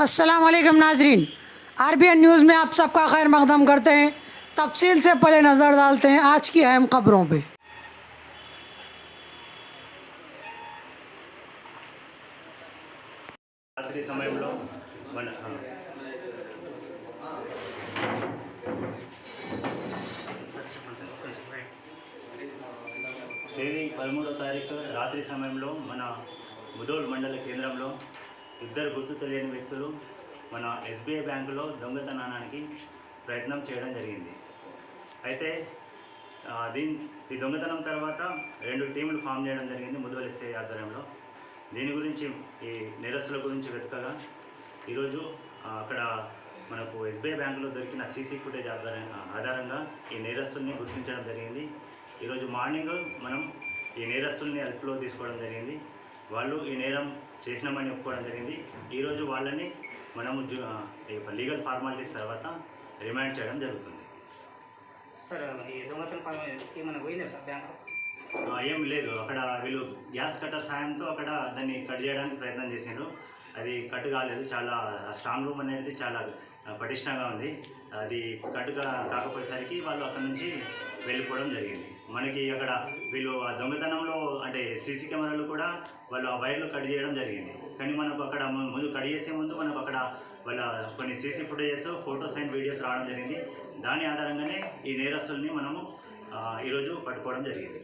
अस्सलाम वालेकुम नाजरीन, आरबीएन न्यूज़ में आप सबका खैर मकदम करते हैं। तफसील से पहले नज़र डालते हैं आज की अहम खबरों पे। రాత్రి సమయంలో మన తేదీ 13వ తారీఖు రాత్రి సమయంలో మన ముదోల్ మండల కేంద్రంలో ఇద్దరు గుర్తు తెలియని వ్యక్తులు మన ఎస్బీఐ బ్యాంకులో దొంగతనానికి ప్రయత్నం చేయడం జరిగింది. అయితే ఈ దొంగతనం తర్వాత 2 టీంలు ఫామ్ చేయడం జరిగింది ముదోల్ ఎస్ఐ ఆధ్వర్యంలో. దీని గురించి ఈ నేరస్తుల గురించి వెతకగా ఈరోజు అక్కడ మనకు ఎస్బీఐ బ్యాంకులో దొరికిన సీసీ ఫుటేజ్ ఆధారంగా ఈ నేరస్తుల్ని గుర్తించడం జరిగింది. ఈరోజు మార్నింగ్ మనం ఈ నేరస్తుల్ని అదుపులో తీసుకోవడం జరిగింది. వాళ్ళు ఈ నేరం చేసినామని ఒప్పుకోవడం జరిగింది. ఈరోజు వాళ్ళని మనము లీగల్ ఫార్మాలిటీస్ తర్వాత రిమాండ్ చేయడం జరుగుతుంది. సార్ ఈ దొంగతనం ఏమైనా పోయిందా సార్ బ్యాంకు? ఏం లేదు. అక్కడ వీళ్ళు గ్యాస్ కట్టర్ సాయంతో అక్కడ దాన్ని కట్ చేయడానికి ప్రయత్నం చేశారు. అది కట్ కాలేదు. చాలా స్ట్రాంగ్ రూమ్ అనేది చాలా పటిష్టంగా ఉంది. అది కట్ కాకపోయేసరికి వాళ్ళు అక్కడ నుంచి వెళ్ళిపోవడం జరిగింది. మనకి అక్కడ వీళ్ళు ఆ దొంగతనంలో అంటే సీసీ కెమెరాలు కూడా వాళ్ళు ఆ వైర్లు కట్ చేయడం జరిగింది. కానీ మనకు అక్కడ ముందు కట్ చేసే ముందు మనకు అక్కడ వాళ్ళ కొన్ని CC footages, photos and videos రావడం జరిగింది. దాని ఆధారంగానే ఈ నేరస్తుల్ని మనము ఈరోజు పట్టుకోవడం జరిగింది.